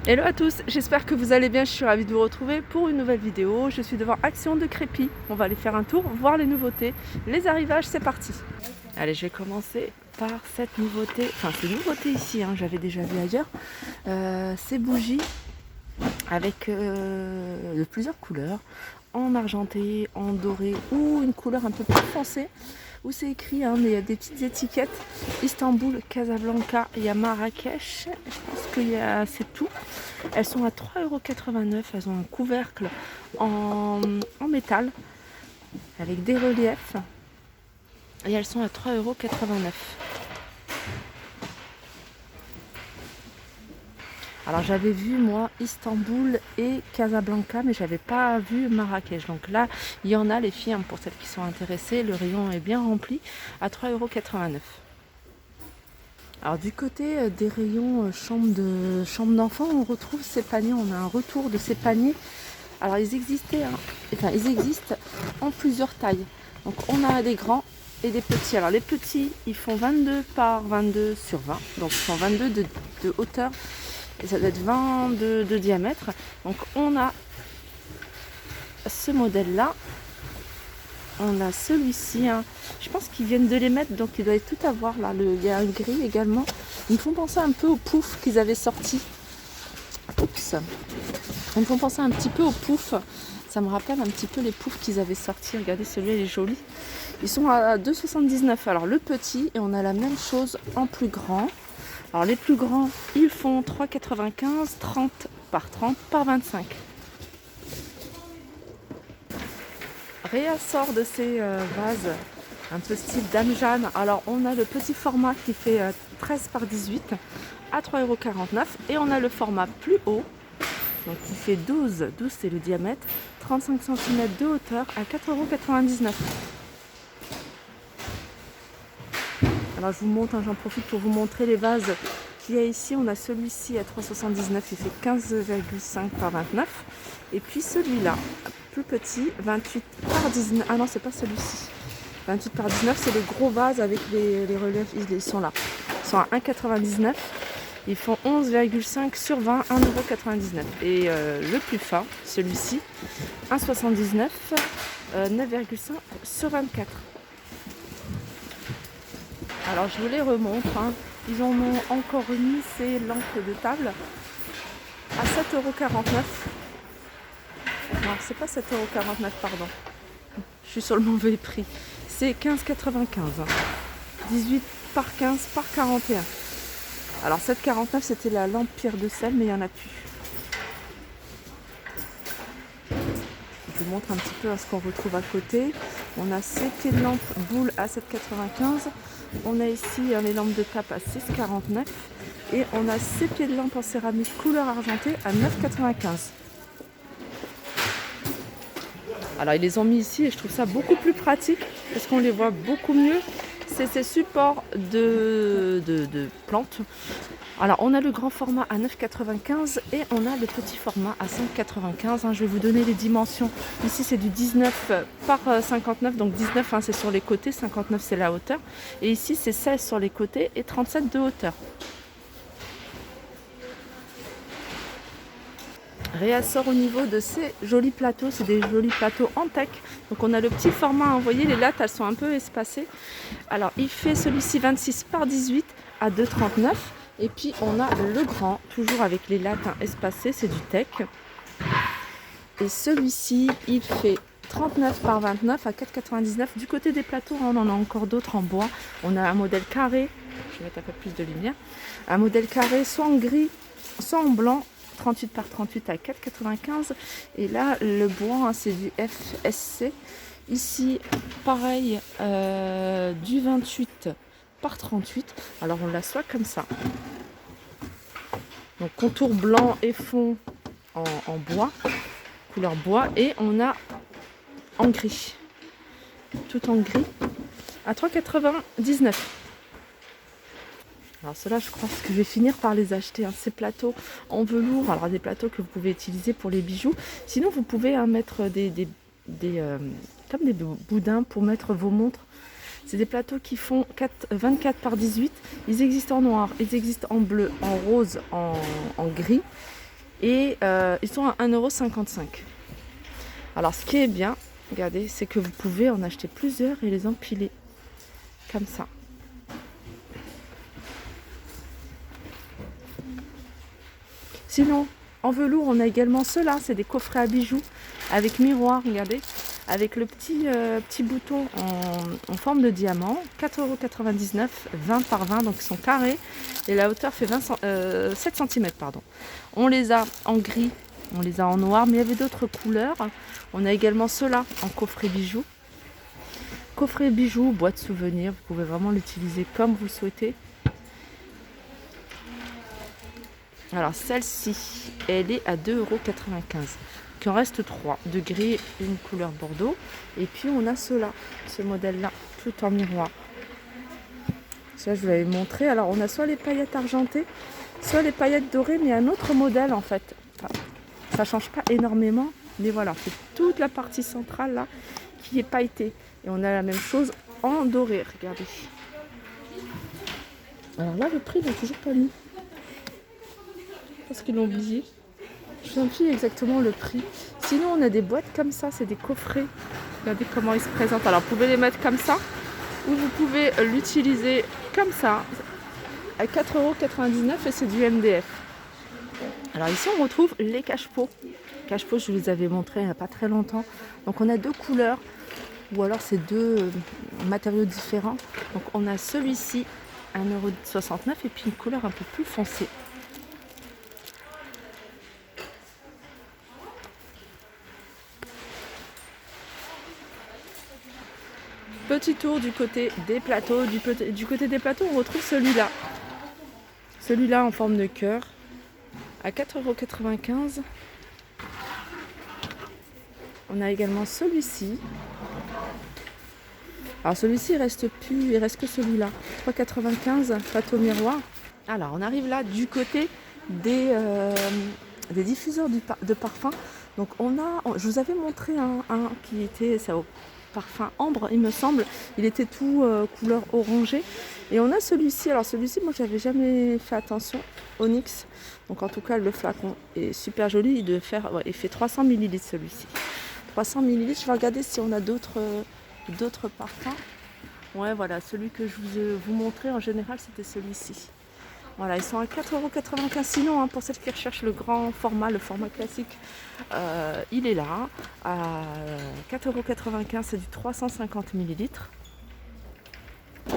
Hello à tous, j'espère que vous allez bien, je suis ravie de vous retrouver pour une nouvelle vidéo. Je suis devant Action de Crépy, on va aller faire un tour, voir les nouveautés, les arrivages, c'est parti. Allez, je vais commencer par cette nouveauté, enfin ces nouveautés ici, j'avais déjà vu ailleurs. Ces bougies avec de plusieurs couleurs, en argenté, en doré ou une couleur un peu plus foncée, où c'est écrit, mais il y a des petites étiquettes, Istanbul, Casablanca, il y a Marrakech, je pense que c'est tout. Elles sont à 3,89 €, elles ont un couvercle en métal avec des reliefs et elles sont à 3,89 €. Alors j'avais vu moi Istanbul et Casablanca, mais j'avais pas vu Marrakech. Donc là, il y en a les filles, pour celles qui sont intéressées, le rayon est bien rempli à 3,89 €. Alors du côté des rayons chambre d'enfants, on retrouve ces paniers, on a un retour de ces paniers. Alors ils existent en plusieurs tailles. Donc on a des grands et des petits. Alors les petits, ils font 22 par 22 sur 20. Donc ils font 22 de hauteur et ça doit être 20 de diamètre. Donc on a ce modèle-là. On a celui-ci, je pense qu'ils viennent de les mettre, donc ils doivent tout avoir là. Il y a un gris également. Ils me font penser un peu au pouf qu'ils avaient sorti. Oups. Ils me font penser un petit peu au pouf. Ça me rappelle un petit peu les poufs qu'ils avaient sortis. Regardez, celui-là il est joli. Ils sont à 2,79 €. Alors le petit, et on a la même chose en plus grand. Alors les plus grands, ils font 3,95 €, 30 par 30 par 25. Réa sort de ces vases un peu style Dame Jeanne. Alors on a le petit format qui fait 13 par 18 à 3,49 € et on a le format plus haut, donc qui fait 12 c'est le diamètre, 35 cm de hauteur à 4,99 €. Alors je vous montre, j'en profite pour vous montrer les vases qu'il y a ici. On a celui-ci à 3,79 €, il fait 15,5 par 29. Et puis celui-là, plus petit, 28 par 19. Ah non, c'est pas celui-ci. 28 par 19, c'est le gros vase avec les reliefs, ils sont là. Ils sont à 1,99 €. Ils font 11,5 sur 20, 1,99 €. Et le plus fin, celui-ci, 1,79 €, 9,5 sur 24. Alors je vous les remontre. Ils en ont encore mis ces lampes de table à 7,49 €. Non, c'est pas 7,49 €, pardon. Je suis sur le mauvais prix. C'est 15,95 €. 18 par 15 par 41. Alors 7,49 €, c'était la lampe pierre de sel, mais il n'y en a plus. Je vous montre un petit peu ce qu'on retrouve à côté. On a ces pieds de lampe boule à 7,95 €. On a ici les lampes de tape à 6,49 € et on a ces pieds de lampe en céramique couleur argentée à 9,95 €. Alors ils les ont mis ici et je trouve ça beaucoup plus pratique parce qu'on les voit beaucoup mieux. C'est ces supports de plantes. Alors on a le grand format à 9,95 € et on a le petit format à 5,95 €. Je vais vous donner les dimensions. Ici c'est du 19 par 59, donc 19 c'est sur les côtés, 59 c'est la hauteur. Et ici c'est 16 sur les côtés et 37 de hauteur. Réassort au niveau de ces jolis plateaux, c'est des jolis plateaux en teck. Donc on a le petit format, vous voyez les lattes elles sont un peu espacées. Alors il fait celui-ci 26 par 18 à 2,39 € et puis on a le grand, toujours avec les lattes espacées, c'est du teck. Et celui-ci il fait 39 par 29 à 4,99 €. Du côté des plateaux, on en a encore d'autres en bois. On a un modèle carré, je vais mettre un peu plus de lumière, un modèle carré soit en gris, soit en blanc. 38 par 38 à 4,95 €. Et là, le bois, c'est du FSC. Ici, pareil, du 28 par 38. Alors, on l'assoit comme ça. Donc, contour blanc et fond en bois, couleur bois. Et on a en gris. Tout en gris à 3,99 €. Alors ceux-là, je crois que je vais finir par les acheter. Ces plateaux en velours, alors des plateaux que vous pouvez utiliser pour les bijoux. Sinon, vous pouvez mettre comme des boudins pour mettre vos montres. C'est des plateaux qui font 24 par 18. Ils existent en noir, ils existent en bleu, en rose, en gris. Et ils sont à 1,55 €. Alors ce qui est bien, regardez, c'est que vous pouvez en acheter plusieurs et les empiler comme ça. Sinon, en velours, on a également ceux-là, c'est des coffrets à bijoux avec miroir, regardez, avec le petit bouton en forme de diamant, 4,99 €, 20 par 20, donc ils sont carrés, et la hauteur fait 7 cm, pardon. On les a en gris, on les a en noir, mais il y avait d'autres couleurs. On a également ceux-là en coffret bijoux. Coffret bijoux, boîte souvenir, vous pouvez vraiment l'utiliser comme vous souhaitez. Alors celle-ci, elle est à 2,95 €. Il en reste 3, de gris et une couleur bordeaux. Et puis on a ceux-là, ce modèle-là, tout en miroir. Ça, je vous l'avais montré. Alors on a soit les paillettes argentées, soit les paillettes dorées, mais un autre modèle en fait. Enfin, ça change pas énormément, mais voilà, c'est toute la partie centrale là qui est pailletée. Et on a la même chose en doré, regardez. Alors là, le prix n'est toujours pas mis. Parce qu'ils l'ont oublié. Je ne sais plus exactement le prix. Sinon, on a des boîtes comme ça, c'est des coffrets. Regardez comment ils se présentent. Alors, vous pouvez les mettre comme ça, ou vous pouvez l'utiliser comme ça, à 4,99 € et c'est du MDF. Alors ici, on retrouve les cache-pots. Cache-pots, je vous les avais montrés il n'y a pas très longtemps. Donc, on a deux couleurs, ou alors c'est deux matériaux différents. Donc, on a celui-ci, 1,69 € et puis une couleur un peu plus foncée. Petit tour du côté des plateaux. Du côté des plateaux, on retrouve celui-là. Celui-là en forme de cœur, à 4,95 €. On a également celui-ci. Alors celui-ci, il reste que celui-là. 3,95 €, plateau miroir. Alors on arrive là du côté des diffuseurs de parfum. Donc je vous avais montré un qui était ça, au parfum ambre, il me semble. Il était tout couleur orangée. Et on a celui-ci. Alors celui-ci, moi j'avais jamais fait attention. Onyx. Donc en tout cas le flacon est super joli. Il fait 300 ml celui-ci. 300 ml. Je vais regarder si on a d'autres parfums. Ouais, voilà, celui que je vous montrais en général, c'était celui-ci. Voilà, ils sont à 4,95 €. Sinon, pour celles qui recherchent le grand format, le format classique, il est là, à 4,95 €, c'est du 350 ml.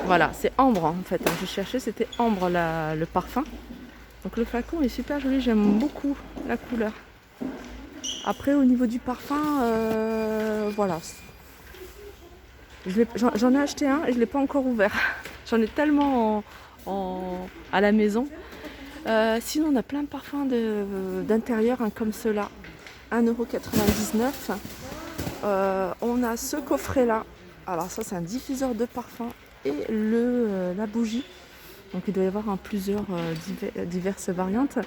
Voilà, c'est ambre en fait. Je cherchais, c'était ambre le parfum. Donc le flacon est super joli, j'aime beaucoup la couleur. Après, au niveau du parfum, voilà. J'en ai acheté un et je ne l'ai pas encore ouvert. J'en ai tellement à la maison. Sinon, on a plein de parfums d'intérieur comme ceux-là. 1,99 €. On a ce coffret-là. Alors ça, c'est un diffuseur de parfum et la bougie. Donc il doit y avoir plusieurs diverses variantes.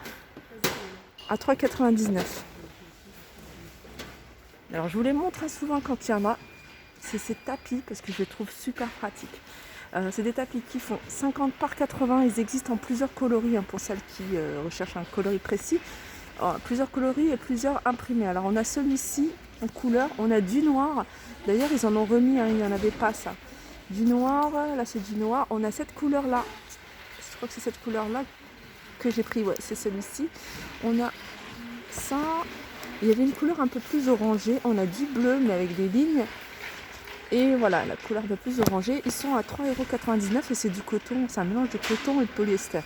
À 3,99 €. Alors je vous les montre souvent quand il y en a. C'est ces tapis parce que je les trouve super pratiques. C'est des tapis qui font 50 par 80. Ils existent en plusieurs coloris pour celles qui recherchent un coloris précis. Plusieurs coloris et plusieurs imprimés. Alors on a celui-ci en couleur, on a du noir. D'ailleurs ils en ont remis, il n'y en avait pas ça. Du noir, là c'est du noir. On a cette couleur-là. Je crois que c'est cette couleur-là que j'ai pris. Ouais, c'est celui-ci. On a ça. Il y avait une couleur un peu plus orangée. On a du bleu mais avec des lignes. Et voilà, la couleur un peu plus orangée. Ils sont à 3,99 € et c'est du coton. C'est un mélange de coton et de polyester.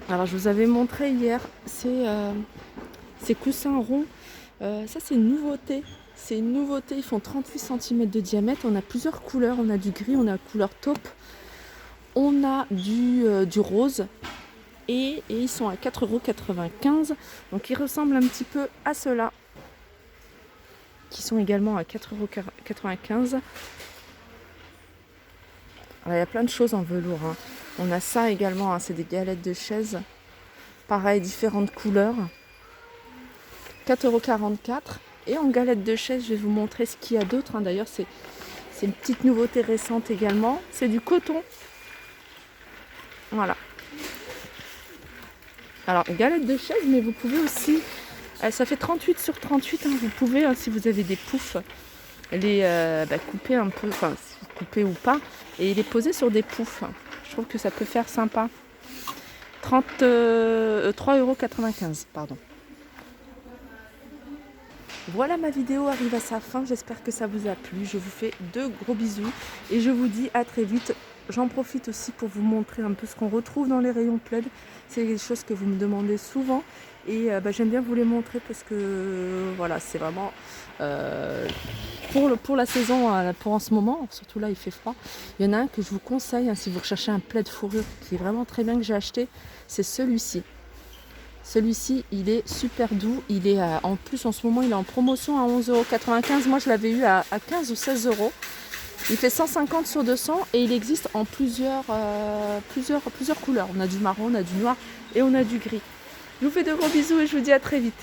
Alors je vous avais montré hier ces coussins ronds. Ça c'est une nouveauté. C'est une nouveauté. Ils font 38 cm de diamètre. On a plusieurs couleurs. On a du gris, on a la couleur taupe. On a du rose. Et ils sont à 4,95 €. Donc ils ressemblent un petit peu à ceux-là, qui sont également à 4,95 €. Alors, il y a plein de choses en velours. On a ça également, c'est des galettes de chaise. Pareil, différentes couleurs. 4,44 €. Et en galette de chaise, je vais vous montrer ce qu'il y a d'autre. D'ailleurs, c'est une petite nouveauté récente également. C'est du coton. Voilà. Alors, galette de chaise, mais vous pouvez aussi, ça fait 38 sur 38, hein, vous pouvez, hein, si vous avez des poufs, les couper un peu, enfin couper ou pas, et les poser sur des poufs. Je trouve que ça peut faire sympa. 3,95 €, pardon. Voilà, ma vidéo arrive à sa fin, j'espère que ça vous a plu. Je vous fais de gros bisous et je vous dis à très vite. J'en profite aussi pour vous montrer un peu ce qu'on retrouve dans les rayons plaid. C'est des choses que vous me demandez souvent et j'aime bien vous les montrer parce que voilà, c'est vraiment pour la saison, pour en ce moment, surtout là il fait froid. Il y en a un que je vous conseille, hein, si vous recherchez un plaid fourrure qui est vraiment très bien, que j'ai acheté, c'est celui-ci. Celui-ci, il est super doux. Il est en plus, en ce moment, il est en promotion à 11,95 €. Moi, je l'avais eu à 15 ou 16 €. Il fait 150 sur 200 et il existe en plusieurs couleurs. On a du marron, on a du noir et on a du gris. Je vous fais de gros bisous et je vous dis à très vite.